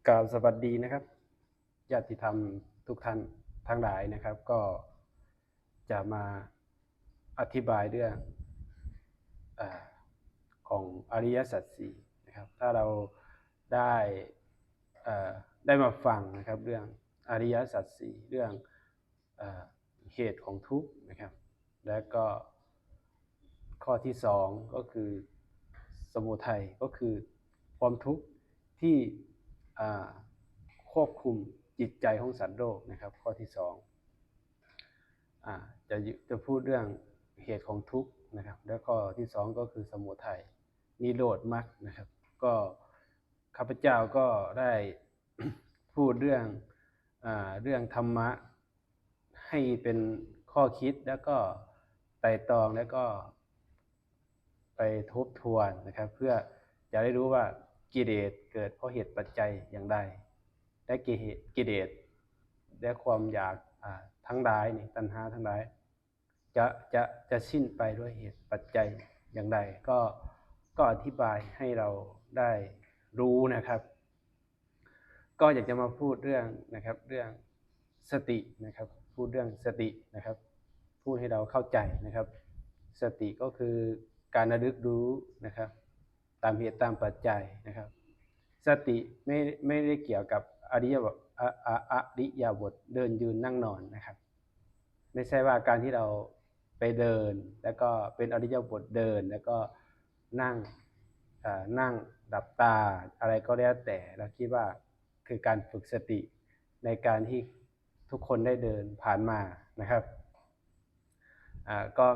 กราบสวัสดีนะครับญาติธรรมทุกท่านทั้งหลายนะครับก็จะมาอธิบายเรื่องอของอริยสัจสี่นะครับถ้าเราได้ได้มาฟังนะครับเรื่องอริยสัจสี่เรื่องเหตุของทุกข์นะครับและก็ข้อที่สองก็คือสมุทัยก็คือความทุกข์ที่ควบคุมจิตใจของสัตว์โลกนะครับข้อที่สองจะจะพูดเรื่องเหตุของทุกข์นะครับแล้วข้อที่สองก็คือสมุทัยนิโรธมรรคนะครับก็ข้าพเจ้าก็ได้พูดเรื่องธรรมะให้เป็นข้อคิดแล้วก็ไตร่ตรองแล้วก็ไปทบทวนนะครับเพื่อจะได้รู้ว่ากิเลสเกิดเพราะเหตุปัจจัยอย่างใดและกิเลสและความอยากทั้งหลายนี่ตัณหาทั้งหลายจะสิ้นไปด้วยเหตุปัจจัยอย่างใดก็อธิบายให้เราได้รู้นะครับก็อยากจะมาพูดเรื่องนะครับเรื่องสตินะครับพูดเรื่องสตินะครับพูดให้เราเข้าใจนะครับสติก็คือการระลึกรู้นะครับตามเหตุตามปัจจัยนะครับสติไม่ได้เกี่ยวกับอริยบทเดินยืนนั่งนอนนะครับไม่ใช่ว่าการที่เราไปเดินแล้วก็เป็นอริยบทเดินแล้วก็นั่งดับตาอะไรก็แล้วแต่เราคิดว่าคือการฝึกสติในการที่ทุกคนได้เดินผ่านมานะครับ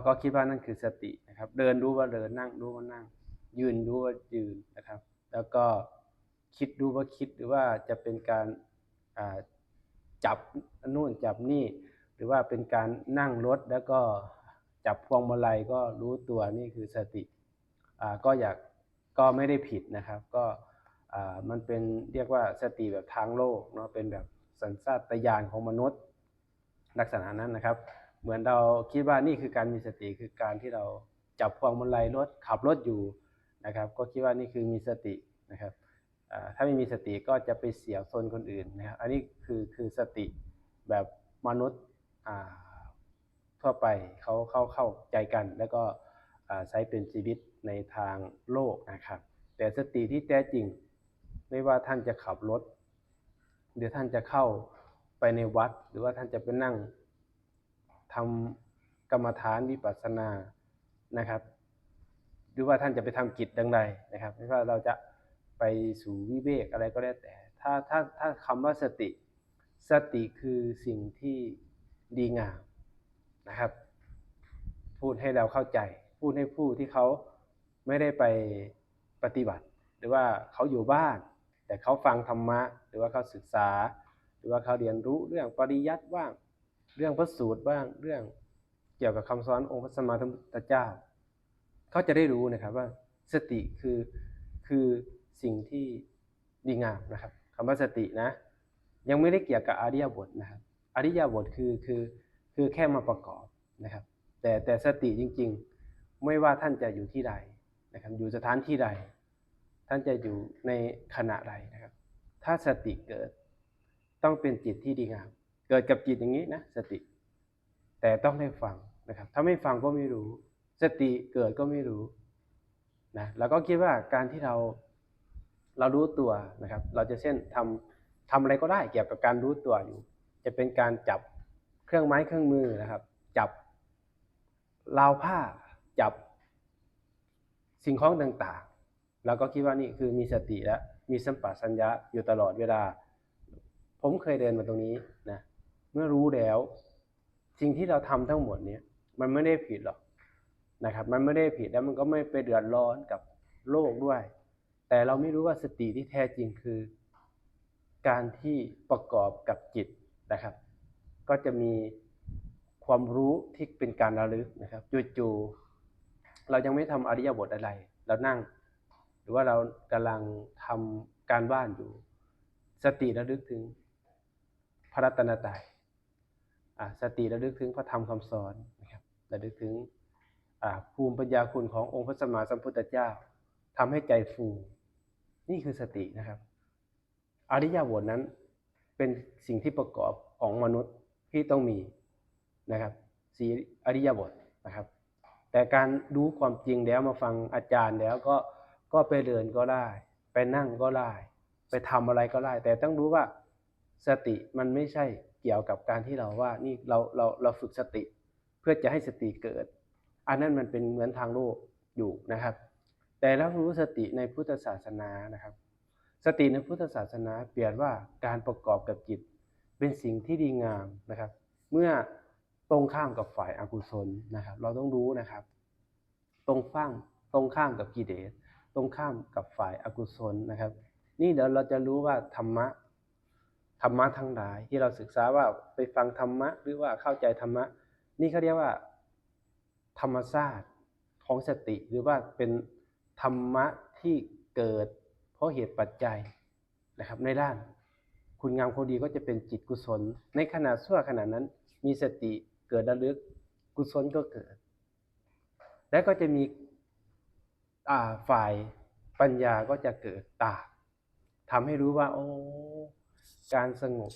ก็คิดว่านั่นคือสตินะครับเดินรู้ว่าเดินนั่งรู้ว่านั่งยืนรู้ว่ายืนนะครับแล้วก็คิดรู้ว่าคิดหรือว่าจะเป็นการจับนู่นจับนี่หรือว่าเป็นการนั่งรถแล้วก็จับพวงมาลัยก็รู้ตัวนี่คือสติก็ไม่ได้ผิดนะครับก็มันเป็นเรียกว่าสติแบบทางโลกเนาะเป็นแบบสัญชาตญาณของมนุษย์ลักษณะนั้นนะครับเหมือนเราคิดว่านี่คือการมีสติคือการที่เราจับพวงมาลัยรถขับรถอยู่นะครับก็คิดว่านี่คือมีสตินะครับถ้าไม่มีสติก็จะไปเสี่ยวชนคนอื่นนะครับอันนี้คือสติแบบมนุษย์ทั่วไปเขาเข้าใจกันแล้วก็ใช้เป็นชีวิตในทางโลกนะครับแต่สติที่แท้จริงไม่ว่าท่านจะขับรถหรือท่านจะเข้าไปในวัดหรือว่าท่านจะไปนั่งทำกรรมฐานวิปัสสนานะครับหรือว่าท่านจะไปทำกิจดังใดนะครับไม่ว่าเราจะไปสู่วิเวกอะไรก็แล้วแต่ถ้าคำว่าสติคือสิ่งที่ดีงามนะครับพูดให้เราเข้าใจพูดให้ผู้ที่เขาไม่ได้ไปปฏิบัติหรือว่าเขาอยู่บ้านแต่เขาฟังธรรมะหรือว่าเขาศึกษาหรือว่าเขาเรียนรู้เรื่องปริยัติบ้างเรื่องพระสูตรบ้างเรื่องเกี่ยวกับคำสอนองค์พระสัมมาสัมพุทธเจ้าเขาจะได้รู้นะครับว่าสติคือสิ่งที่ดีงามนะครับคำว่าสตินะยังไม่ได้เกี่ยวกับอริยบทนะครับอริยบทคือแค่มาประกอบนะครับแต่สติจริงๆไม่ว่าท่านจะอยู่ที่ใดนะครับอยู่สถานที่ใดท่านจะอยู่ในขณะใดนะครับถ้าสติเกิดต้องเป็นจิตที่ดีงามเกิดกับจิตอย่างนี้นะสติแต่ต้องได้ฟังนะครับถ้าไม่ฟังก็ไม่รู้สติเกิดก็ไม่รู้นะเราก็คิดว่าการที่เรารู้ตัวนะครับเราจะเช่นทำอะไรก็ได้เกี่ยวกับการรู้ตัวอยู่จะเป็นการจับเครื่องไม้เครื่องมือนะครับจับราวผ้าจับสิ่งของต่างๆเราก็คิดว่านี่คือมีสติและมีสัมปชัญญะอยู่ตลอดเวลาผมเคยเดินมาตรงนี้นะเมื่อรู้แล้วสิ่งที่เราทำทั้งหมดนี้มันไม่ได้ผิดหรอกนะครับมันไม่ได้ผิดแล้วมันก็ไม่ไปเดือดร้อนกับโลกด้วยแต่เราไม่รู้ว่าสติที่แท้จริงคือการที่ประกอบกับจิตนะครับก็จะมีความรู้ที่เป็นการระลึกนะครับจู่ๆเรายังไม่ทำอริยบทอะไรเรานั่งหรือว่าเรากำลังทำการบ้านอยู่สติระลึกถึงพระรัตนตรัยสติระลึกถึงพระธรรมคำสอนนะครับระลึกถึงภูมิปัญญาคุณขององค์พระสัมมาสัมพุทธเจ้าทำให้ใจฟูนี่คือสตินะครับ อริยบทนั้นเป็นสิ่งที่ประกอบของมนุษย์ที่ต้องมีนะครับสี่อริยบทนะครับแต่การรู้ความจริงแล้วมาฟังอาจารย์แล้วก็ไปเดินก็ได้ไปนั่งก็ได้ไปทำอะไรก็ได้แต่ต้องรู้ว่าสติมันไม่ใช่เกี่ยวกับการที่เราว่านี่เราฝึกสติเพื่อจะให้สติเกิดอันนั้นมันเป็นเหมือนทางโลกอยู่นะครับแต่เรารู้สติในพุทธศาสนานะครับสติในพุทธศาสนาเปรียบว่าการประกอบกับจิตเป็นสิ่งที่ดีงามนะครับเมื่อตรงข้ามกับฝ่ายอกุศลนะครับเราต้องรู้นะครับตรงข้ามกับกิเลสตรงข้ามกับฝ่ายอกุศลนะครับนี่เดี๋ยวเราจะรู้ว่าธรรมะทั้งหลายที่เราศึกษาว่าไปฟังธรรมะหรือว่าเข้าใจธรรมะนี่เขาเรียกว่าธรรมชาติของสติหรือว่าเป็นธรรมะที่เกิดเพราะเหตุปัจจัยนะครับในด้านคุณงามความดีก็จะเป็นจิตกุศลในขณะชั่วขณะนั้นมีสติเกิดระลึกกุศลก็เกิดและก็จะมีฝ่ายปัญญาก็จะเกิดตามทำให้รู้ว่าโอ้การสงบ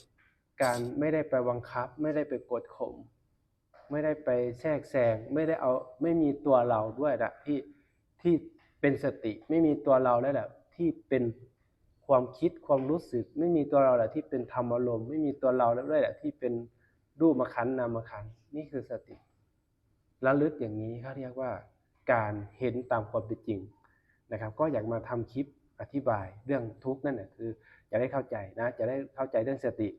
การไม่ได้ไปบังคับไม่ได้ไปกดข่มไม่ได้ไปแทรกแซงไม่มีตัวเราด้วยแหละที่เป็นสติไม่มีตัวเราแล้วแหละที่เป็นความคิดความรู้สึกไม่มีตัวเราแหละที่เป็นธรรมอารมณ์ไม่มีตัวเราแล้วด้วยแหละที่เป็นรูปขันธ์นามขันธ์นี่คือสติระลึกอย่างนี้เขาเรียกว่าการเห็นตามความเป็นจริงนะครับก็อยากมาทำคลิปอธิบายเรื่องทุกข์นั่นแหละคือจะได้เข้าใจนะจะได้เข้าใจเรื่องสติ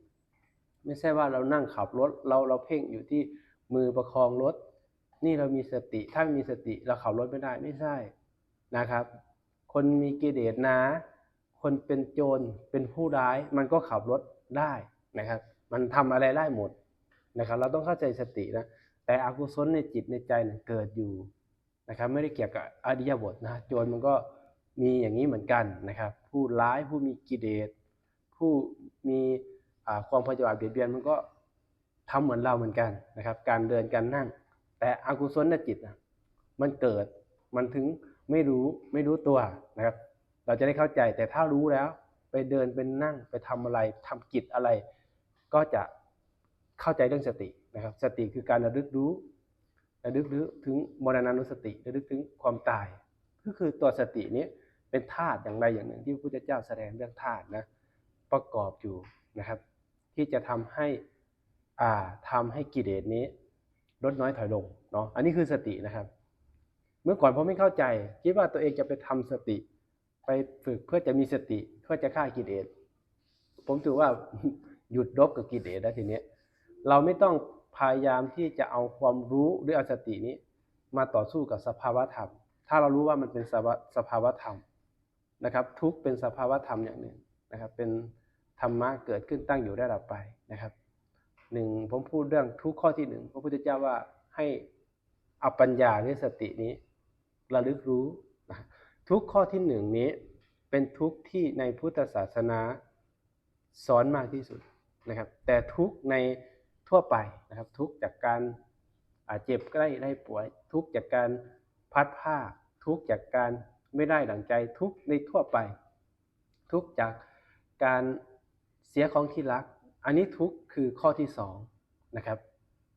ไม่ใช่ว่าเรานั่งขับรถเราเพ่งอยู่ที่มือประคองรถนี่เรามีสติถ้าไม่มีสติเราขับรถไม่ได้ไม่ใช่นะครับคนมีกิเลสนะคนเป็นโจรเป็นผู้ร้ายมันก็ขับรถได้นะครับมันทำอะไรได้หมดนะครับเราต้องเข้าใจสตินะแต่อกุศลในจิตในใจเนี่ยเกิดอยู่นะครับไม่ได้เกี่ยวกับอริยบทนะโจรมันก็มีอย่างนี้เหมือนกันนะครับผู้ร้ายผู้มีกิเลสผู้มีความพยาบาทเบียดเบียนมันก็ทำเหมือนเราเหมือนกันนะครับการเดินการนั่งแต่อกุศลในจิตนะมันเกิดมันถึงไม่รู้ตัวนะครับเราจะได้เข้าใจแต่ถ้ารู้แล้วไปเดินเป็นนั่งไปทำอะไรทำกิจอะไรก็จะเข้าใจเรื่องสตินะครับสติคือการระลึกรู้ถึงมรณานุสติระลึกถึงความตายก็คือตัวสตินี้เป็นธาตุอย่างใดอย่างหนึ่งที่พระพุทธเจ้าแสดงเรื่องธาตุนะประกอบอยู่นะครับที่จะทำให้กิเลสนี้ลดน้อยถอยลงเนาะอันนี้คือสตินะครับเมื่อก่อนผมไม่เข้าใจคิดว่าตัวเองจะไปทำสติไปฝึกเพื่อจะมีสติเพื่อจะฆ่ากิเลสผมถือว่าหยุดรบกับกิเลสแล้วทีนี้เราไม่ต้องพยายามที่จะเอาความรู้หรือเอาสตินี้มาต่อสู้กับสภาวะธรรมถ้าเรารู้ว่ามันเป็นสภาวะธรรมนะครับทุกเป็นสภาวะธรรมอย่างหนึ่งนะครับเป็นธรรมะเกิดขึ้นตั้งอยู่ได้ดับไปนะครับผมพูดเรื่องทุกข้อที่พระพุทธเจ้าว่าให้เอาปัญญาหรือสตินี้ระลึกรู้ทุกข้อที่นี้เป็นทุกที่ในพุทธศาสนาสอนมากที่สุดนะครับแต่ทุกในทั่วไปนะครับทุกจากการเจ็บใกล้ได้ป่วยทุกจากการพัดผ้าทุกจากการไม่ได้ดั่งใจทุกในทั่วไปทุกจากการเสียของที่รักอันนี้ทุกคือข้อที่2นะครับ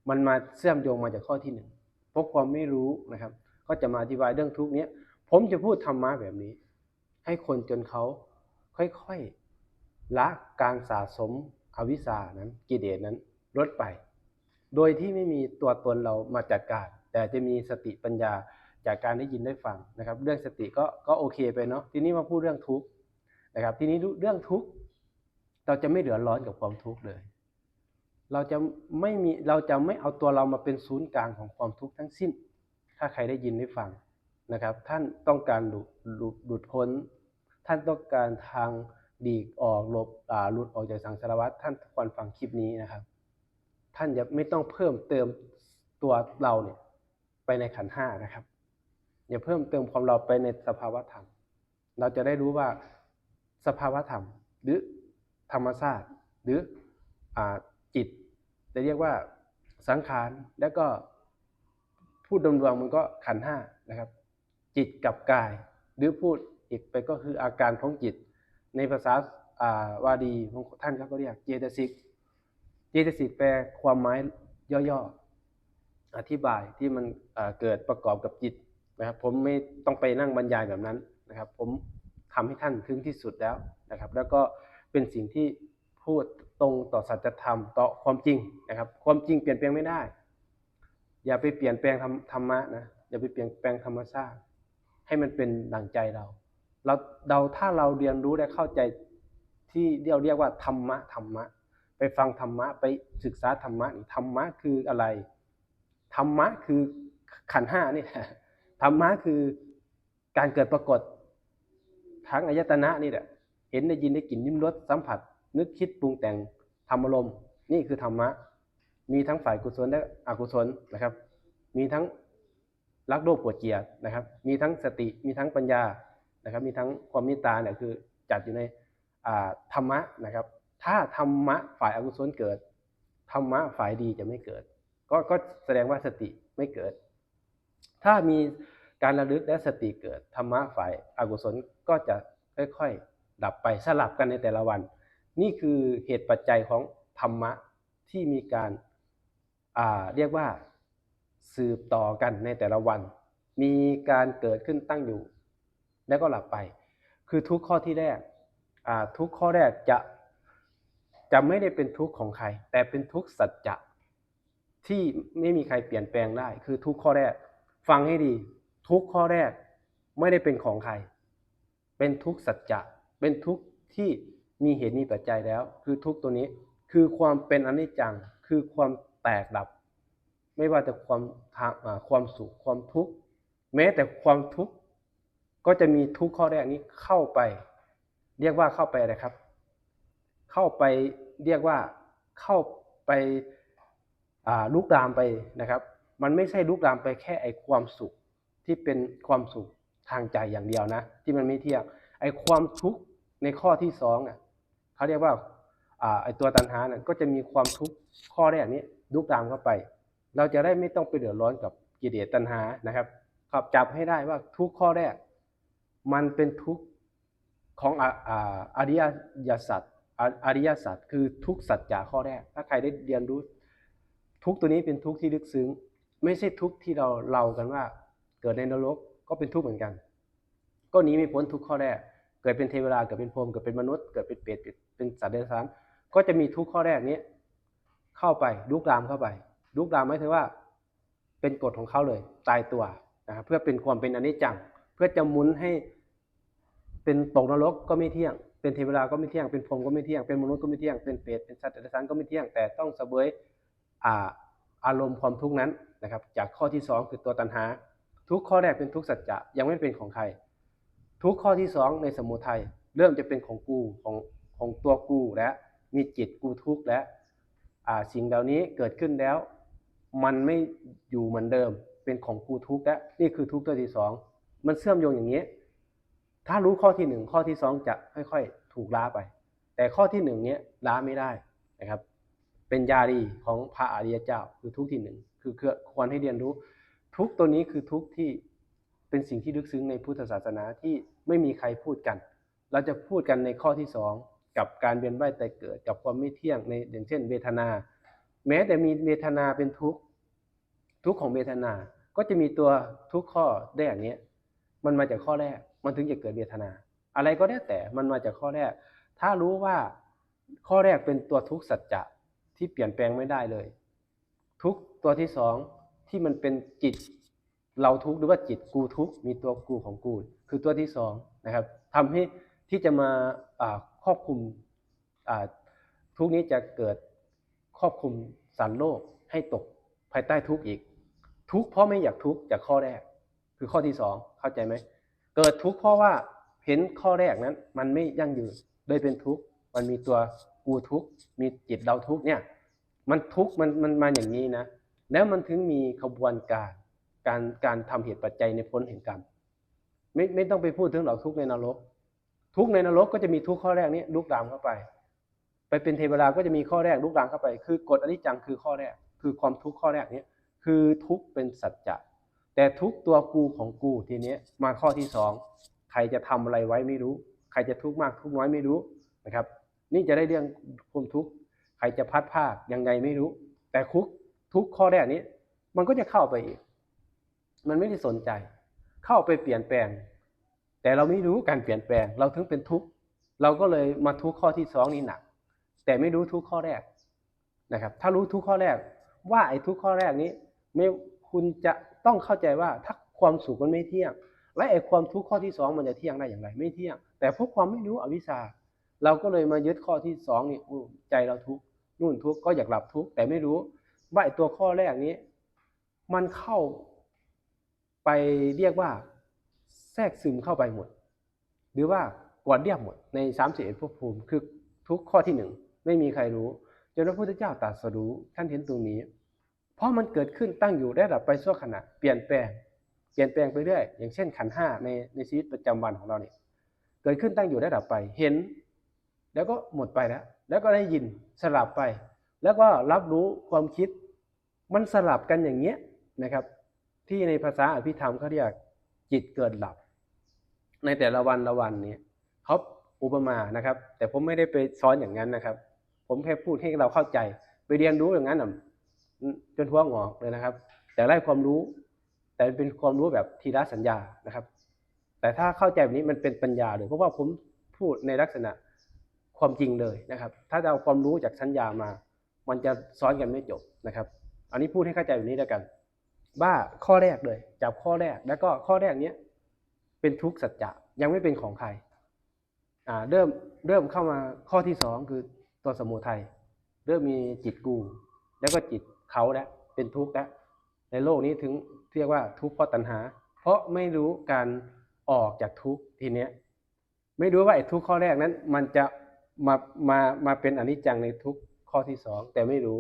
มันมาเชื่อมโยงมาจากข้อที่1เพราะความไม่รู้นะครับก็จะมาอธิบายเรื่องทุกนี้ผมจะพูดธรรมะแบบนี้ให้คนจนเขาค่อยๆละการสะสมอวิชชานั้นกิเลสนั้นลดไปโดยที่ไม่มีตัวตนเรามาจัดการแต่จะมีสติปัญญาจากการได้ยินได้ฟังนะครับเรื่องสติก็โอเคไปเนาะทีนี้มาพูดเรื่องทุกข์นะครับทีนี้เรื่องทุกข์เราจะไม่เดือดร้อนกับความทุกข์เลยเราจะไม่เอาตัวเรามาเป็นศูนย์กลางของความทุกข์ทั้งสิ้นถ้าใครได้ยินได้ฟังนะครับท่านต้องการหลุดพ้นท่านต้องการทางดีกออกหลุดออกจากสังสารวัฏท่านควรฟังคลิปนี้นะครับท่านจะไม่ต้องเพิ่มเติมตัวเราเนี่ยไปในขันธ์5นะครับอย่าเพิ่มเติมความเราไปในสภาวะธรรมเราจะได้รู้ว่าสภาวะธรรมหรือธรรมชาติหรือจิตจะเรียกว่าสังขารแล้วก็พูดรวมๆมันก็ขันธ์5นะครับจิตกับกายหรือพูดอีกไปก็คืออาการของจิตในภาษา วาดีบางท่านเขาก็เรียกเจตสิกแปลความหมายย่อๆอธิบายที่มันเกิดประกอบกับจิตนะครับผมไม่ต้องไปนั่งบรรยายแบบนั้นนะครับผมทำให้ท่านถึงที่สุดแล้วนะครับแล้วก็เป็นสิ่งที่พูดตรงต่อสัจธรรมต่อความจริงนะครับความจริงเปลี่ยนแปลงไม่ได้อย่าไปเปลี่ยนแปลงธรรมะนะอย่าไปเปลี่ยนแปลงธรรมชาติให้มันเป็นดั่งใจเราถ้าเราเรียนรู้และเข้าใจที่เรียกว่าธรรมะไปฟังธรรมะไปศึกษาธรรมะนี่ธรรมะคืออะไรธรรมะคือขันธ์ห้านี่ธรรมะคือการเกิดปรากฏทั้งอายตนะนี่แหละเห็นได้ยินได้กลิ่นลิ้มรสสัมผัสนึกคิดปรุงแต่งธรรมอารมณ์นี่คือธรรมะมีทั้งฝ่ายกุศลและอกุศลนะครับมีทั้งรักโลภโกรธเกลียดนะครับมีทั้งสติมีทั้งปัญญานะครับมีทั้งความเมตตาเนี่ยคือจัดอยู่ในธรรมะนะครับถ้าธรรมะฝ่ายอกุศลเกิดธรรมะฝ่ายดีจะไม่เกิดก็แสดงว่าสติไม่เกิดถ้ามีการระลึกและสติเกิดธรรมะฝ่ายอกุศลก็จะค่อยๆดับไปสลับกันในแต่ละวันนี่คือเหตุปัจจัยของธรรมะที่มีการเรียกว่าสืบต่อกันในแต่ละวันมีการเกิดขึ้นตั้งอยู่แล้วก็หลับไปคือทุกข้อที่แรกทุกข้อแรกจะไม่ได้เป็นทุกข์ของใครแต่เป็นทุกข์สัจจะที่ไม่มีใครเปลี่ยนแปลงได้คือทุกข้อแรกฟังให้ดีทุกข้อแรกไม่ได้เป็นของใครเป็นทุกข์สัจจะเป็นทุกข์ที่มีเหตุมีปัจจัยแล้วคือทุกข์ตัวนี้คือความเป็นอนิจจังคือความแตกดับไม่ว่าจะความสุขความทุกข์แม้แต่ความทุกข์ก็จะมีทุกข้อแรกนี้เข้าไปเรียกว่าเข้าไปอะไรครับเข้าไปเรียกว่าเข้าไปลุกลามไปนะครับมันไม่ใช่ลุกลามไปแค่ไอ้ความสุขที่เป็นความสุขทางใจอย่างเดียวนะที่มันไม่เที่ยงไอ้ความทุกข์ในข้อที่สองเขาเรียกว่าไอ้ตัวตัณหาเนี่ยก็จะมีความทุกข์ข้อแรกนี้ลุกลามเข้าไปเราจะได้ไม่ต้องไปเดือดร้อนกับกิเลสตัณหานะครับจับให้ได้ว่าทุกข้อแรกมันเป็นทุกข์ของอริยสัจคือทุกสัจจะข้อแรกถ้าใครได้เรียนรู้ทุกตัวนี้เป็นทุกที่ลึกซึ้งไม่ใช่ทุกที่เรากันว่าเกิดในนรกก็เป็นทุกเหมือนกันก็หนีไม่พ้นทุกข้อแรกเกิดเป็นเทวดาเกิดเป็นพรหมเกิดเป็นมนุษย์เกิดเป็นเปรตเป็นสัตว์เดรัจฉานก็จะมีทุกข้อแรกนี้เข้าไปลุกลามเข้าไปลุกลามหมายถึงว่าเป็นกฎของเขาเลยตายตัวนะครับเพื่อเป็นความเป็นอนิจจังเพื่อจะหมุนให้เป็นตกนรกก็ไม่เที่ยงเป็นเทวดาก็ไม่เที่ยงเป็นพรหมก็ไม่เที่ยงเป็นมนุษย์ก็ไม่เที่ยงเป็นเปรตเป็นสัตว์เดรัจฉานก็ไม่เที่ยงแต่ต้องเสวยอารมณ์ความทุกข์นั้นนะครับจากข้อที่2คือตัวตัณหาทุกข้อแรกเป็นทุกสัจจะยังไม่เป็นของใครทุกข้อที่2ในสมุทัยเริ่มจะเป็นของกูของตัวกูและมีจิตกูทุกข์และสิ่งเหล่านี้เกิดขึ้นแล้วมันไม่อยู่เหมือนเดิมเป็นของกูทุกข์และนี่คือทุกข์ตัวที่2มันเชื่อมโยงอย่างนี้ถ้ารู้ข้อที่1ข้อที่2จะค่อยๆถูกล้าไปแต่ข้อที่1เนี้ยล้าไม่ได้นะครับเป็นญาลีของพระอริยเจ้าคือทุกข์ที่1คือควรให้เรียนรู้ทุกข์ตัวนี้คือทุกข์ที่เป็นสิ่งที่ลึกซึ้งในพุทธศาสนาที่ไม่มีใครพูดกันเราจะพูดกันในข้อที่2กับการเวียนว่ายตายเกิดกับความไม่เที่ยงในอย่างเช่นเวทนาแม้แต่มีเวทนาเป็นทุกข์ของเวทนาก็จะมีตัวทุกข้อได้อย่างนี้มันมาจากข้อแรกมันถึงจะเกิดเวทนาอะไรก็ได้แต่มันมาจากข้อแรกถ้ารู้ว่าข้อแรกเป็นตัวทุกข์สัจจะที่เปลี่ยนแปลงไม่ได้เลยทุกตัวที่2ที่มันเป็นจิตเราทุกข์หรือว่าจิตกูทุกข์มีตัวกูของกูคือตัวที่2นะครับทำให้ที่จะมาครอบคลุมทุกนี้จะเกิดครอบคลุมสันโลกให้ตกภายใต้ทุกข์อีกทุกข์เพราะไม่อยากทุกข์จากข้อแรกคือข้อที่2เข้าใจไหมเกิดทุกข์เพราะว่าเห็นข้อแรกนั้นมันไม่ยั่งยืนเลยเป็นทุกข์มันมีตัวกูทุกข์มีจิตเราทุกข์เนี่ยมันทุกข์มันมาอย่างนี้นะแล้วมันถึงมีขบวนการทำเหตุปัจจัยในพ้นแห่งกรรมไม่ต้องไปพูดถึงเราทุกข์ในนรกทุกข์ในนรกก็จะมีทุกข์ข้อแรกนี้ลุกลามเข้าไปเป็นเทวดาก็จะมีข้อแรกลุกลามเข้าไปคือกฎอนิจจังคือข้อแรกคือความทุกข์ข้อแรกนี้คือทุกข์เป็นสัจจะแต่ทุกตัวกูของกูทีนี้มาข้อที่2ใครจะทำอะไรไว้ไม่รู้ใครจะทุกข์มากทุกข์น้อยไม่รู้ นะครับนี่จะได้เรื่องความทุกข์ใครจะพัดภาคยังไงไม่รู้แต่ทุกข้อแรกนี้มันก็จะเข้าไปอีกมันไม่ได้สนใจเข้าไปเปลี่ยนแปลงแต่เราไม่รู้การเปลี่ยนแปลงเราถึงเป็นทุกข์เราก็เลยมาทุกข์ข้อที่สองนี้หนักแต่ไม่รู้ทุกข์ข้อแรกนะครับถ้ารู้ทุกข์ข้อแรกว่าไอ้ทุกข์ข้อแรกนี้ไม่คุณจะต้องเข้าใจว่าถ้าความสุขมันไม่เที่ยงและไอ้ความทุกข์ข้อที่สองมันจะเที่ยงได้อย่างไรไม่เที่ยงแต่เพราะความไม่รู้อวิชชาเราก็เลยมายึดข้อที่สองนี่ใจเราทุกข์นู่นทุกข์ก็อยากหลับทุกข์แต่ไม่รู้ว่าไอ้ตัวข้อแรกนี้มันเข้าไปเรียกว่าแทรกซึมเข้าไปหมดหรือว่ากวาดเรียบหมดใน31ภพภูมิคือทุกข้อที่หนึ่งไม่มีใครรู้จนพระพุทธเจ้าตรัสรู้ท่านเห็นตรงนี้เพราะมันเกิดขึ้นตั้งอยู่ได้ดับไปชั่วขณะเปลี่ยนแปลงไปเรื่อยอย่างเช่นขันธ์ห้าในชีวิตประจำวันของเราเนี่ยเกิดขึ้นตั้งอยู่ได้ดับไปเห็นแล้วก็หมดไปแล้วก็ได้ยินสลับไปแล้วก็รับรู้ความคิดมันสลับกันอย่างเงี้ยนะครับที่ในภาษาอภิธรรมเขาเรียกจิตเกิดหลับในแต่ละวันนี้เขาอุปมานะครับแต่ผมไม่ได้ไปสอนอย่างนั้นนะครับผมแค่พูดให้เราเข้าใจไปเรียนรู้อย่างนั้นจนทั่วงอกเลยนะครับแต่ได้ความรู้แต่เป็นความรู้แบบทีละสัญญานะครับแต่ถ้าเข้าใจแบบนี้มันเป็นปัญญาเลยเพราะว่าผมพูดในลักษณะความจริงเลยนะครับถ้าเอาความรู้จากสัญญามามันจะซ้อนกันไม่จบนะครับอันนี้พูดให้เข้าใจแบบนี้แล้วกันว่าข้อแรกเลยจับข้อแรกแล้วก็ข้อแรกนี้เป็นทุกข์สัจจะยังไม่เป็นของใครเริ่มเข้ามาข้อที่สองคือตัวสมุทัยเริ่มมีจิตกูแล้วก็จิตเขาแล้วเป็นทุกข์แล้วในโลกนี้ถึงเรียกว่าทุกข์เพราะตัณหาเพราะไม่รู้การออกจากทุกข์ทีเนี้ยไม่รู้ว่าไอ้ทุกข์ข้อแรกนั้นมันจะมาเป็นอนิจจังในทุกข์ข้อที่สองแต่ไม่รู้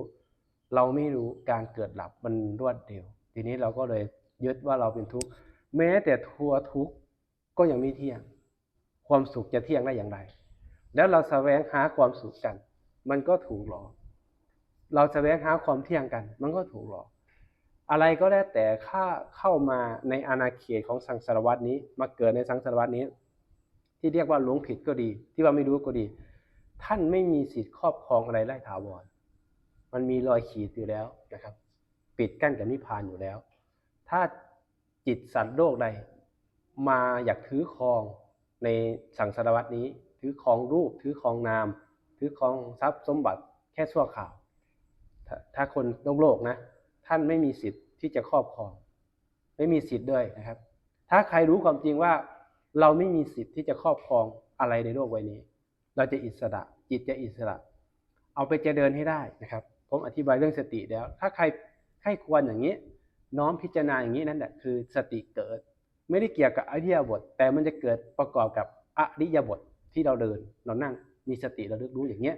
เราไม่รู้การเกิดดับมันรวดเร็วทีนี้เราก็เลยยึดว่าเราเป็นทุกข์แม้แต่ทัวทุกข์ก็ยังไม่เที่ยงความสุขจะเที่ยงได้อย่างไรแล้วเราแสวงหาความสุขกันมันก็ถูกหลอกเราแสวงหาความเที่ยงกันมันก็ถูกหลอกอะไรก็ได้แต่เข้ามาในอาณาเขตของสังสารวัฏนี้มาเกิดในสังสารวัฏนี้ที่เรียกว่าหลงผิดก็ดีที่ว่าไม่รู้ก็ดีท่านไม่มีสิทธิ์ครอบครองอะไรได้ถาวรมันมีรอยขีดอยู่แล้วนะครับปิดกั้นกับนิพพานอยู่แล้วถ้าจิตสัตว์โลกใดมาอยากถือครองในสังสารวัฏนี้ถือครองรูปถือครองนามถือครองทรัพย์สมบัติแค่ชั่วคราวถ้าคนโลกนะท่านไม่มีสิทธิ์ที่จะครอบครองไม่มีสิทธิ์ด้วยนะครับถ้าใครรู้ความจริงว่าเราไม่มีสิทธิ์ที่จะครอบครองอะไรในโลกใบนี้เราจะอิสระจิตจะอิสระเอาไปเจริญให้ได้นะครับผมอธิบายเรื่องสติแล้วถ้าใครให้ควรอย่างนี้น้อมพิจารณาอย่างนี้นั่นแหละคือสติเกิดไม่ได้เกี่ยวกับอริยบทแต่มันจะเกิดประกอบกับอริยบทที่เราเดินเรานั่งมีสติเราลึกรู้อย่างเงี้ย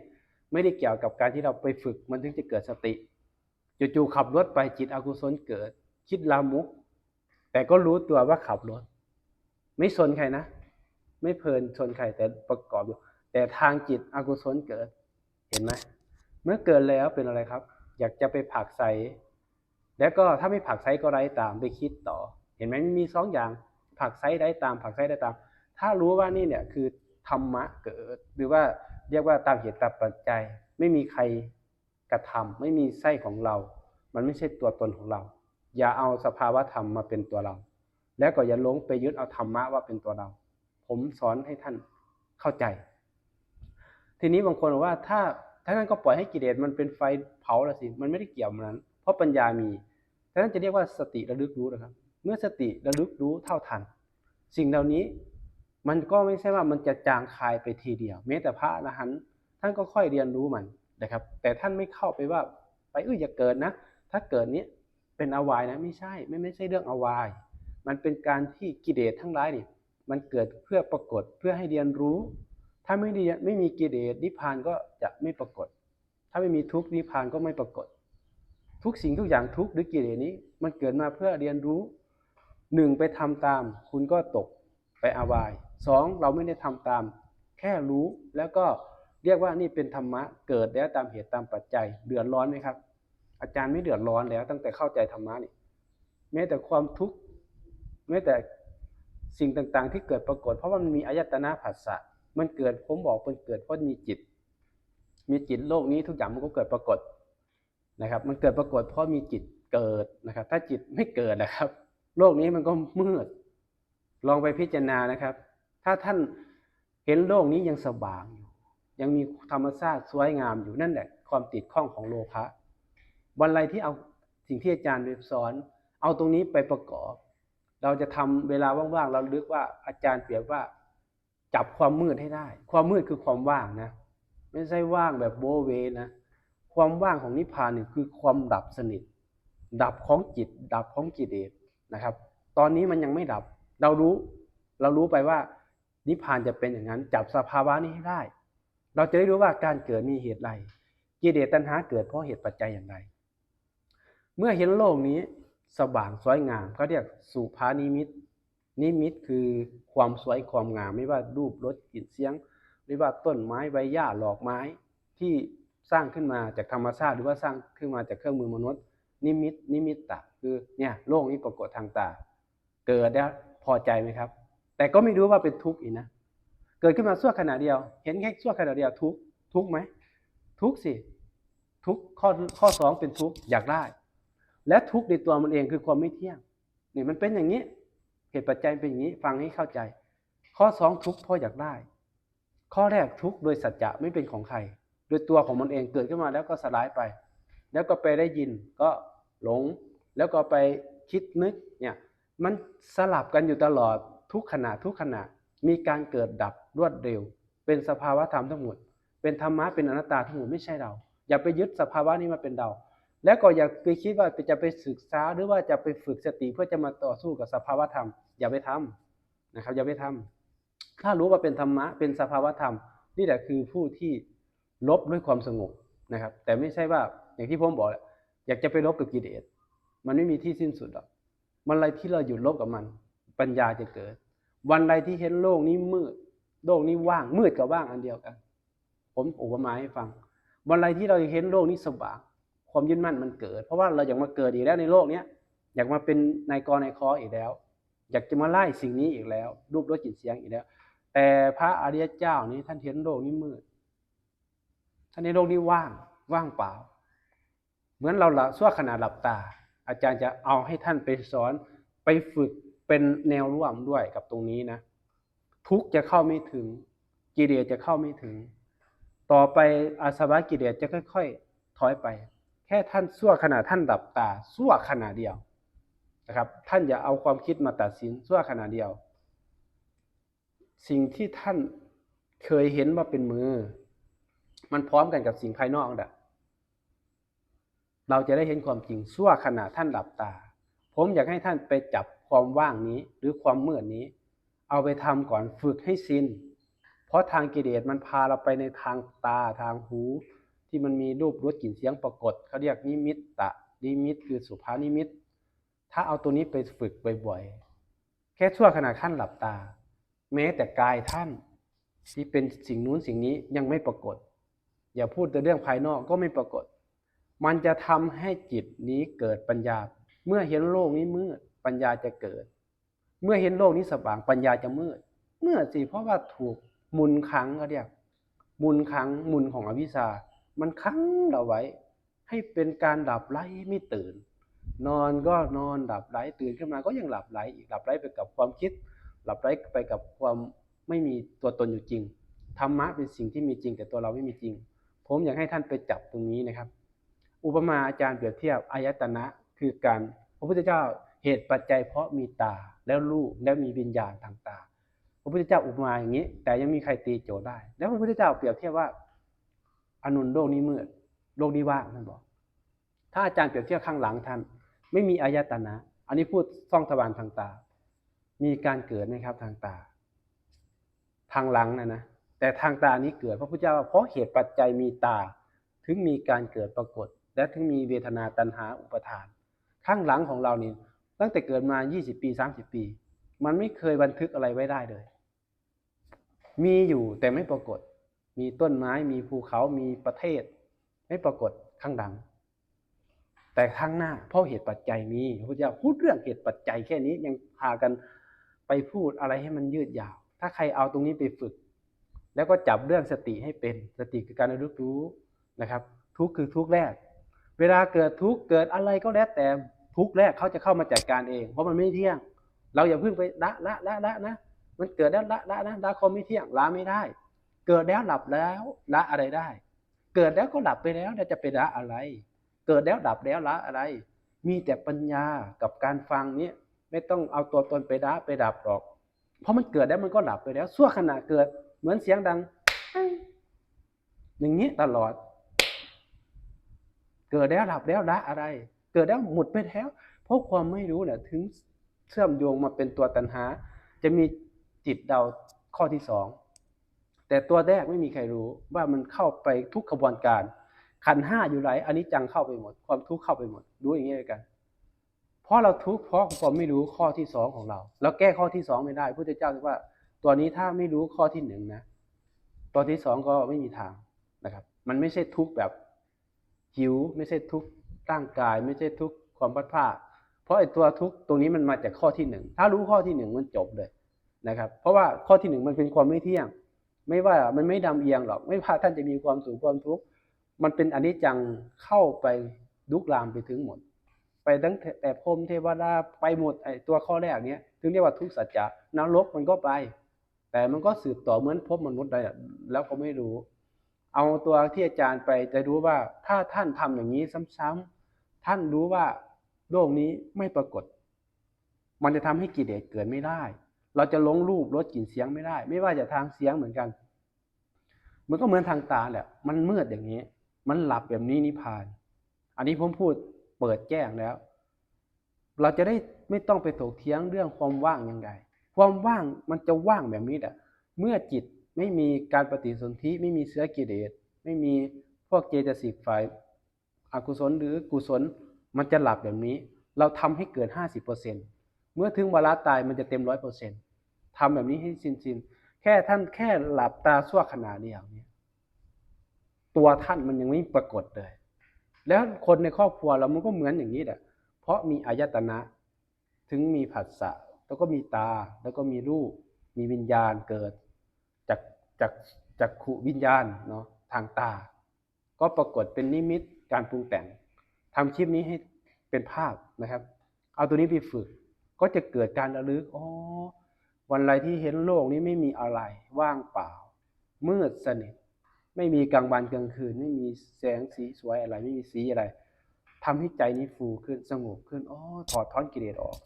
ไม่ได้เกี่ยวกับการที่เราไปฝึกมันถึงจะเกิดสติจู่ๆขับรถไปจิตอกุศลเกิดคิดลามกแต่ก็รู้ตัวว่าขับรถไม่สนใครนะไม่เพลินชนใครแต่ประกอบอยู่แต่ทางจิตอกุศลเกิดเห็นไหมเมื่อเกิดแล้วเป็นอะไรครับอยากจะไปผลักไสแล้วก็ถ้าไม่ผลักไสก็ไร้ตามไปคิดต่อเห็นไหมมี2อย่างผลักไสได้ตามผลักไสได้ตามถ้ารู้ว่านี่เนี่ยคือธรรมะเกิดหรือว่าเรียกว่าตามเหตุตามปัจจัยไม่มีใครกระทำไม่มีไส้ของเรามันไม่ใช่ตัวตนของเราอย่าเอาสภาวะธรรมมาเป็นตัวเราแล้วก็อย่าหลงไปยึดเอาธรรมะว่าเป็นตัวเราผมสอนให้ท่านเข้าใจทีนี้บางคนบอกว่าถ้านั้นก็ปล่อยให้กิเลสมันเป็นไฟเผาละสิมันไม่ได้เกี่ยวมันนั้นเพราะปัญญามีฉะนั้นจะเรียกว่าสติระลึกรู้นะครับเมื่อสติระลึกรู้เท่าทันสิ่งเหล่านี้มันก็ไม่ใช่ว่ามันจะจางคายไปทีเดียวแม้แต่พระอรหันต์ท่านก็ค่อยเรียนรู้มันนะครับแต่ท่านไม่เข้าไปว่าไปอย่าเกิดนะถ้าเกิดนี้เป็นอวายนะไม่ใช่เรื่องอวายมันเป็นการที่กิเลสทั้งหลายนี่มันเกิดเพื่อปรากฏเพื่อให้เรียนรู้ถ้าไม่มีกิเลสนิพพานก็จะไม่ปรากฏถ้าไม่มีทุกข์นิพพานก็ไม่ปรากฏทุกสิ่งทุกอย่างทุกข์หรือกิเลสนี้มันเกิดมาเพื่อเรียนรู้1ไปทำตามคุณก็ตกไปอบาย2เราไม่ได้ทำตามแค่รู้แล้วก็เรียกว่านี่เป็นธรรมะเกิดแล้วตามเหตุตามปัจจัยเดือดร้อนไหมครับอาจารย์ไม่เดือดร้อนแล้วตั้งแต่เข้าใจธรรมะนี่แม้แต่ความทุกข์แม้แต่สิ่งต่างๆที่เกิดปรากฏเพราะว่ามันมีอายตนะผัสสะ มันเกิดผมบอกมันเกิดเพราะมีจิตโลกนี้ทุกอย่างมันก็เกิดปรากฏนะครับมันเกิดปรากฏเพราะมีจิตเกิดนะครับถ้าจิตไม่เกิดนะครับโลกนี้มันก็มืดลองไปพิจารณานะครับถ้าท่านเห็นโลกนี้ยังสว่างอยู่ยังมีธรรมชาติสวยงามอยู่นั่นแหละความติดข้องของโลภะวันไรที่เอาสิ่งที่อาจารย์ได้สอนเอาตรงนี้ไปประกอบเราจะทำเวลาว่างๆเราลึกว่าอาจารย์เปรียบว่าจับความมืดให้ได้ความมืดคือความว่างนะไม่ใช่ว่างแบบโบเวนะความว่างของนิพพานนี่คือความดับสนิทดับของจิตดับของกิเลสนะครับตอนนี้มันยังไม่ดับเรารู้ไปว่านิพพานจะเป็นอย่างนั้นจับสภาวะนี้ให้ได้เราจะได้รู้ว่าการเกิดมีเหตุใดกิเลสตัณหาเกิดเพราะเหตุปัจจัยอย่างไรเมื่อเห็นโลกนี้สว่างสวยงามเขาเรียกสุภานิมิตนิมิตคือความสวยความงามไม่ว่ารูปรสกลิ่นเสียงหรือว่าต้นไม้ใบหญ้าหลอกไม้ที่สร้างขึ้นมาจากธรรมชาติหรือว่าสร้างขึ้นมาจากเครื่องมือมนุษย์นิมิตตะคือเนี่ยโลกนี้ปรากฏทางตาเกิดแล้วพอใจไหมครับแต่ก็ไม่รู้ว่าเป็นทุกข์อีกนะเกิดขึ้นมาชั่วขณะเดียวเห็นแค่ชั่วขณะเดียวทุกข์ไหมทุกข์สิทุกข์ข้อสองเป็นทุกข์อยากได้และทุกข์ในตัวมันเองคือความไม่เที่ยงนี่มันเป็นอย่างนี้เหตุปัจจัยเป็นอย่างนี้ฟังให้เข้าใจข้อสองทุกข์เพราะอยากได้ข้อแรกทุกข์โดยสัจจะไม่เป็นของใครโดยตัวของมันเองเกิดขึ้นมาแล้วก็สลายไปแล้วก็ไปได้ยินก็หลงแล้วก็ไปคิดนึกเนี่ยมันสลับกันอยู่ตลอดทุกขณะมีการเกิดดับรวดเร็วเป็นสภาวะธรรมทั้งหมดเป็นธรรมะเป็นอนัตตาทั้งหมดไม่ใช่เราอย่าไปยึดสภาวะนี้มาเป็นเราแล้วก็อย่าไปคิดว่าจะไปศึกษาหรือว่าจะไปฝึกสติเพื่อจะมาต่อสู้กับสภาวะธรรมอย่าไปทำนะครับอย่าไปทำถ้ารู้ว่าเป็นธรรมะเป็นสภาวะธรรมนี่แหละคือผู้ที่ลบด้วยความสงบนะครับแต่ไม่ใช่ว่าอย่างที่ผมบอกอยากจะไปลบกับกิเลสมันไม่มีที่สิ้นสุดหรอกวันไรที่เราหยุดลบกับมันปัญญาจะเกิดวันใดที่เห็นโลกนี้มืดโลกนี้ว่างมืดกับว่างอันเดียวกันผมอุปมาให้ฟังวันไรที่เราเห็นโลกนี้สว่างความยึดมั่นมันเกิดเพราะว่าเราอยากมาเกิดอีกแล้วในโลกนี้อยากมาเป็นนายกนายขอีกแล้วอยากจะมาไล่สิ่งนี้อีกแล้วรูปรสกลิ่นเสียงอีกแล้วแต่พระอริยเจ้านี้ท่านเห็นโลกนี้มืดท่านเห็นโลกนี้ว่างเปล่าเหมือนเราชั่วขณะหลับตาอาจารย์จะเอาให้ท่านไปสอนไปฝึกเป็นแนวร่วมด้วยกับตรงนี้นะทุกข์จะเข้าไม่ถึงกิเลสจะเข้าไม่ถึงต่อไปอาสวะกิเลสจะค่อยๆถอยไปแค่ท่านชั่วขณะท่านหลับตาชั่วขณะเดียวนะครับท่านอย่าเอาความคิดมาตัดสินชั่วขณะเดียวสิ่งที่ท่านเคยเห็นว่าเป็นมือมันพร้อมกันกับสิ่งภายนอกน่ะเราจะได้เห็นความจริงชั่วขณะท่านหลับตาผมอยากให้ท่านไปจับความว่างนี้หรือความมืดนี้เอาไปทำก่อนฝึกให้ชินเพราะทางกิเลสมันพาเราไปในทางตาทางหูที่มันมีรูปรสกลิ่นเสียงปรากฏเขาเรียกนิมิตตะนิมิตคือสุภานิมิตถ้าเอาตัวนี้ไปฝึกบ่อยๆแค่ชั่วขณะท่านหลับตาแม้แต่กายท่านที่เป็นสิ่งนู้นสิ่งนี้ยังไม่ปรากฏอย่าพูดแต่เรื่องภายนอกก็ไม่ปรากฏมันจะทำให้จิตนี้เกิดปัญญาเมื่อเห็นโลกนี้มืดปัญญาจะเกิดเมื่อเห็นโลกนี้สว่างปัญญาจะมืดสิเพราะว่าถูกมุนขังเขาเรียกมุนขังมุนของอวิชชามันขังเราไว้ให้เป็นการหลับไหลไม่ตื่นนอนก็นอนหลับไหลตื่นขึ้นมาก็ยังหลับไหลอีกหลับไหลไปกับความคิดหลับไหลไปกับความไม่มีตัวตนอยู่จริงธรรมะเป็นสิ่งที่มีจริงแต่ตัวเราไม่มีจริงผมอยากให้ท่านไปจับตรงนี้นะครับอุปมาอาจารย์เปรียบเทียบอายตนะคือการพระพุทธเจ้าเหตุปัจจัยเพราะมีตาแล้วรูปแล้วมีวิญญาณทางตาพระพุทธเจ้าอุปมาอย่างนี้แต่ยังมีใครตีโจทย์ได้แล้วพระพุทธเจ้าเปรียบเทียบว่าอานนท์โลกนี้มืดโลกนี้ว่างท่านบอกถ้าอาจารย์เปรียบเทียบข้างหลังท่านไม่มีอายตนะอันนี้พูดส่องทวารทางตามีการเกิดไหมครับทางตาทางหลังนะแต่ทางตานี้เกิดพระพุทธเจ้าเพราะเหตุปัจจัยมีตาถึงมีการเกิดปรากฏและถึงมีเวทนาตัณหาอุปทานข้างหลังของเรานี่ตั้งแต่เกิดมา20ปี30ปีมันไม่เคยบันทึกอะไรไว้ได้เลยมีอยู่แต่ไม่ปรากฏมีต้นไม้มีภูเขามีประเทศไม่ปรากฏข้างหลังแต่ข้างหน้าเพราะเหตุปัจจัยมีพระพุทธเจ้าพูดเรื่องเหตุปัจจัยแค่นี้ยังพากันไปพูดอะไรให้มันยืดยาวถ้าใครเอาตรงนี้ไปฝึก แล้วก็จับเรื่องสติให้เป็นสติคือการระลึกรู้นะครับทุกข์คือทุกข์แรกเวลาเกิดทุกข์เกิดอะไรก็แล้วแต่ทุกข์แรกเขาจะเข้ามาจัดการเองเพราะมันไม่เที่ยงเราอย่าเพิ่งไปละนะมันเกิดแล้วละนะละความไม่เที่ยงละไม่ได้เกิดแล้วหลับแล้วละอะไรได้เกิดแล้วก็หลับไปแล้วจะไปละอะไรเกิดแล้วดับแล้วละอะไรมีแต่ปัญญากับการฟังนี้ไม่ต้องเอาตัวตนไปละไปดับหรอกเพราะมันเกิดแล้วมันก็หลับไปแล้วชั่วขณะเกิดเหมือนเสียงดังอย่างนี้ตลอดเกิดแล้วหลับแล้วละอะไรเกิดแล้วหมดไปแล้วเพราะความไม่รู้เนี่ยถึงเชื่อมโยงมาเป็นตัวตัณหาจะมีจิตเราข้อที่สองแต่ตัวแรกไม่มีใครรู้ว่ามันเข้าไปทุกขบวนการขันธ์ห้าอยู่ไหนอนิจจังเข้าไปหมดความทุกข์เข้าไปหมดรู้อย่างนี้เลยกันเพราะเราทุกข์เพราะความไม่รู้ข้อที่สองของเราเราแก้ข้อที่สองไม่ได้พระพุทธเจ้าบอกว่าตัวนี้ถ้าไม่รู้ข้อที่หนึ่งนะตัวที่สองก็ไม่มีทางนะครับมันไม่ใช่ทุกข์แบบหิวไม่ใช่ทุกข์ร่างกายไม่ใช่ทุกข์ความพัดผ้าเพราะไอ้ตัวทุกข์ตรงนี้มันมาจากข้อที่หนึ่งถ้ารู้ข้อที่หนึ่งมันจบเลยนะครับเพราะว่าข้อที่หนึ่งมันเป็นความไม่เที่ยงไม่ว่ามันไม่ดำเอียงหรอกไม่ว่าท่านจะมีความสุขความทุกข์มันเป็นอนิจจังเข้าไปลุกลามไปถึงหมดไปตั้งแต่พรหมเทวดาไปหมดไอ้ตัวข้อแรกเนี้ยถึงเรียกว่าทุกข์สัจจะนรกมันก็ไปแต่มันก็สืบต่อเหมือนพบมนุษย์ได้แล้วก็ไม่รู้เอาตัวที่อาจารย์ไปจะรู้ว่าถ้าท่านทำอย่างนี้ซ้ำๆท่านรู้ว่าโลกนี้ไม่ปรากฏมันจะทำให้กิเลสเกิดไม่ได้เราจะหลงรูปรสกลิ่นเสียงไม่ได้ไม่ว่าจะทางเสียงเหมือนกันมันก็เหมือนทางตาแหละมันมืดอย่างนี้มันหลับแบบนี้นิพพานอันนี้ผมพูดเปิดแจ้งแล้วเราจะได้ไม่ต้องไปถกเถียงเรื่องความว่างยังไงความว่างมันจะว่างแบบนี้แหละเมื่อจิตไม่มีการปฏิสนธิไม่มีเชื้อกิเลสไม่มีพวกเจตสิกฝ่ายอกุศลหรือกุศลมันจะหลับแบบนี้เราทำให้เกิด 50%เมื่อถึงเวลาตายมันจะเต็ม 100%ทำแบบนี้ให้สิ้นแค่ท่านแค่หลับตาชั่วขณะเดียวนี้ตัวท่านมันยังไม่ปรากฏเลยแล้วคนในครอบครัวเรามันก็เหมือนอย่างนี้แหละเพราะมีอายตนะถึงมีผัสสะแล้วก็มีตาแล้วก็มีรูปมีวิญญาณเกิดจากขุวิญญาณเนาะทางตาก็ปรากฏเป็นนิมิตการปรุงแต่งทำคลิปนี้ให้เป็นภาพนะครับเอาตัวนี้ไปฝึกก็จะเกิดการระลึกอ๋อวันไรที่เห็นโลกนี้ไม่มีอะไรว่างเปล่ามืดสนิทไม่มีกลางวันกลางคืนไม่มีแสงสีสวยอะไรไม่มีสีอะไรทำให้ใจนี้ฟูขึ้นสงบขึ้นอ๋อถอดถอนกิเลสออก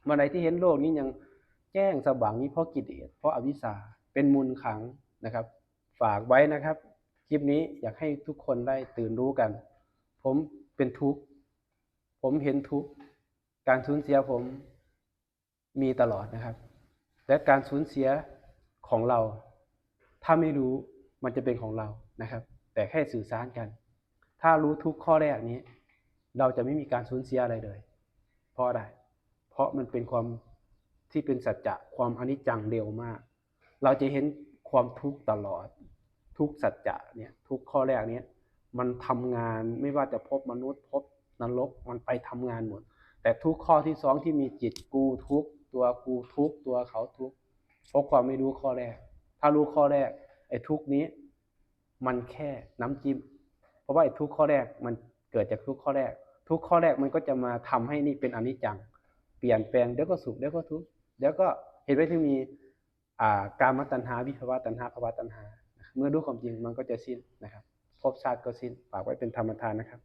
เมื่อไรที่เห็นโลกนี้ยังแจ้งสว่างนี้เพราะกิเลสเพราะอวิชชาเป็นมูลขังนะครับฝากไว้นะครับคลิปนี้อยากให้ทุกคนได้ตื่นรู้กันผมเป็นทุกข์ผมเห็นทุกข์การสูญเสียผมมีตลอดนะครับและการสูญเสียของเราถ้าไม่รู้มันจะเป็นของเรานะครับแต่แค่สื่อสารกันถ้ารู้ทุกข้อแรกนี้เราจะไม่มีการสูญเสียอะไรเลยเพราะอะไรเพราะมันเป็นความที่เป็นสัจจะความอนิจจังเร็วมากเราจะเห็นความทุกข์ตลอดทุกสัจจะเนี่ยทุกข้อแรกนี้มันทำงานไม่ว่าจะพบมนุษย์พบนรกมันไปทำงานหมดแต่ทุกข้อที่สองที่มีจิตกูทุกตัวกูทุกตัวเขาทุกเพราะความไม่รู้ข้อแรกถ้ารู้ข้อแรกไอ้ทุกนี้มันแค่น้ำจิ้มเพราะว่าไอ้ทุกข้อแรกมันเกิดจากทุกข้อแรกทุกข้อแรกมันก็จะมาทำให้นี่เป็นอนิจจังเปลี่ยนแปลงเดี๋ยวก็สุขเดี๋ยวก็ทุกข์เดี๋ยวก็เห็นไว้ที่มีกามตัณหาวิภวตัณหาภวตัณหาเมื่อรู้ความจริงมันก็จะสิ้นนะครับภพชาติก็สิ้นฝากไว้เป็นธรรมทานนะครับ